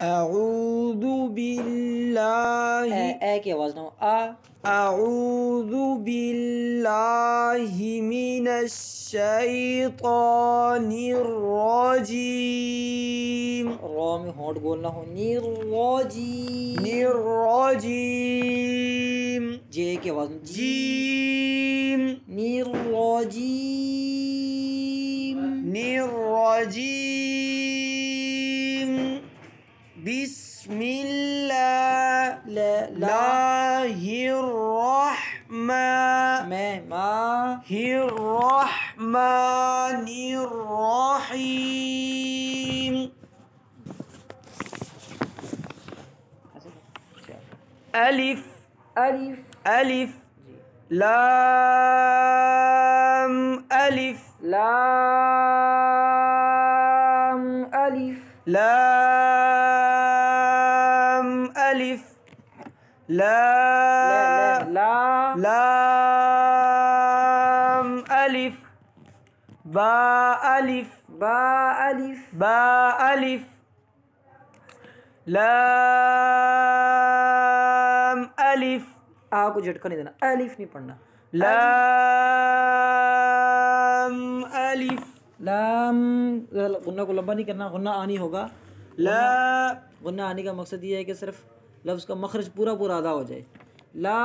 अऊज़ु बिल्लाहि ए की आवाज़ ना हो। अऊज़ु बिल्लाहि मिनश शैतानिर रजीम। रॉ में होंठ बोलना हो। निर्रजीम। निर्रजीम। जे की आवाज़ ना। जीम। निर्रजीम। निर्रजीम। बिस्मिल्लाहिर्रहमानिर्रहीम। अलिफ अलिफ अलिफ लाम अलिफ लाम अलिफ लाम अलिफ लाम अलिफ बा अलिफ लाम अलिफ। आ को झटका नहीं देना, अलिफ नहीं पढ़ना। लाम अलिफ लाम गुन्ना को लंबा नहीं करना, गुन्ना आनी होगा। गुन्ना आने का मकसद ये है कि सिर्फ लफ्ज़ का मखरज पूरा पूरा अदा हो जाए। लाम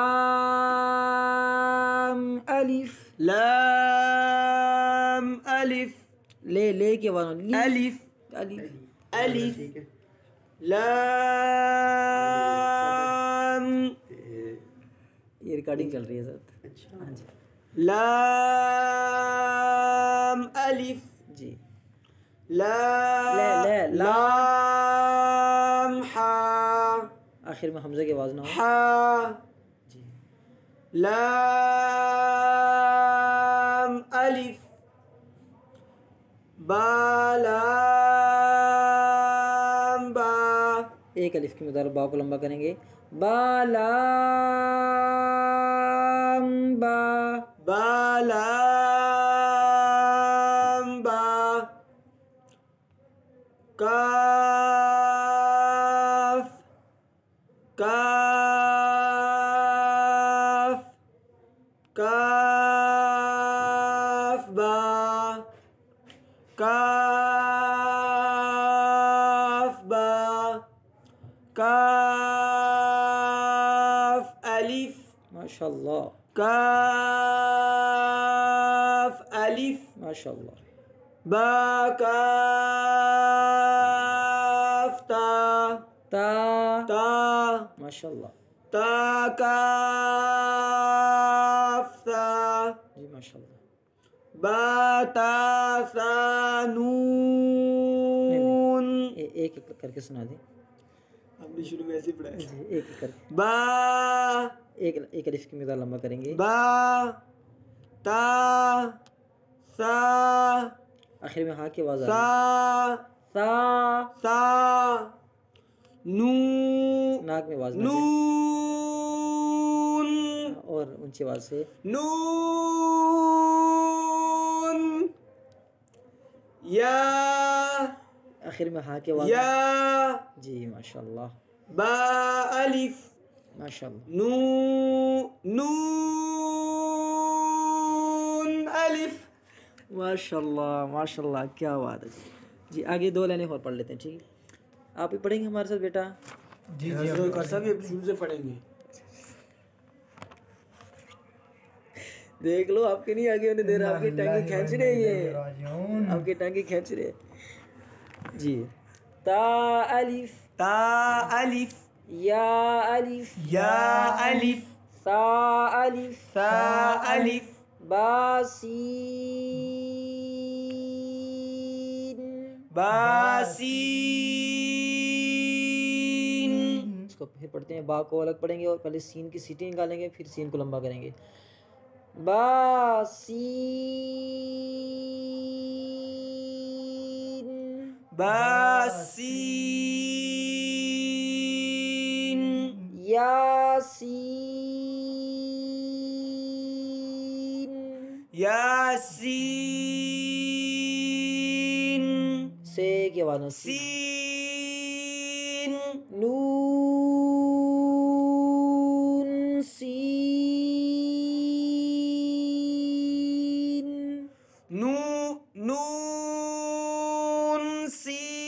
अलिफ लाम अलिफ ले के बाद अलिफ अलिफ अलिफ लाम। ये रिकॉर्डिंग चल रही है सर। अच्छा हाँ जी। लाम अलिफ जी। लाम हा आखिर में हमज़े की आवाज़ ना हो। हा जी। लाम अलिफ बा लाम बा। एक अलिफ की मदार बा को लंबा करेंगे। बा लाम बा बा लाम बा। काफ काफ काफ बा काफ बा। काफ अलिफ माशाल्लाह। काफ अलिफ माशाल्लाह। बा काफ ता ता ता माशाल्लाह। ता काफ ता जी माशाल्लाह। बा ता सा नून। एक एक करके सुना दें। हमने शुरू में ऐसे ही पढ़ाया। जी एक एक करके। बा एक अलिफ की मदार लंबा करेंगे। बा ता सा आखिर में हाँ की आवाज़ सा सा सा नू नाक में आवाज़ नून और ऊंची आवाज़ से नून। या आखिर में हाँ की आवाज़ या जी माशाल्लाह। बा अलिफ माशाल्लाह। नून अलिफ। माशाल्लाह माशाल्लाह क्या बात है जी। आगे दो लाइनें और पढ़ लेते हैं, ठीक है? आप ही पढ़ेंगे हमारे साथ बेटा? जी जी सब शुरू से पढ़ेंगे। देख लो आपके नहीं आगे होने दे रहा, आपकी टांगे खींच रहे हैं, आपकी टांगे खींच रहे हैं जी। ता अलिफ ता अलिफ या अलिफ या अलिफ सा अलिफ सा अलिफ बासीन बासीन। इसको फिर पढ़ते हैं। बा को अलग पढ़ेंगे और पहले सीन की सीटी निकालेंगे, फिर सीन को लंबा करेंगे। बासीन बासीन। यासीन यासीन। से की आवाज़ सीन नून सीन नू नून सीन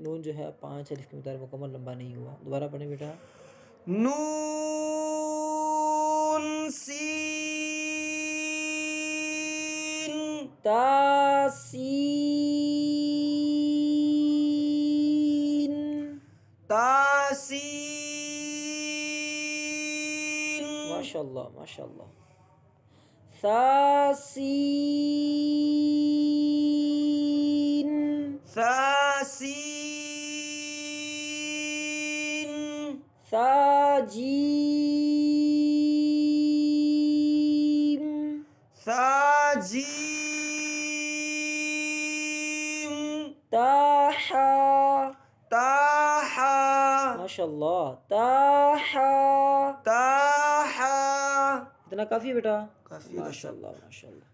नून जो है 5 अलिफ के मुताबिक मुकम्मल लंबा नहीं हुआ। दोबारा पढ़ें बेटा। नून सीन तासीन तासीन माशाल्लाह माशाल्लाह। सासीन सासीन साजीम साजीम ताहा ताहा माशाल्लाह ताहा। ताहा इतना काफी है बेटा? काफी है। माशाल्लाह माशाल्लाह।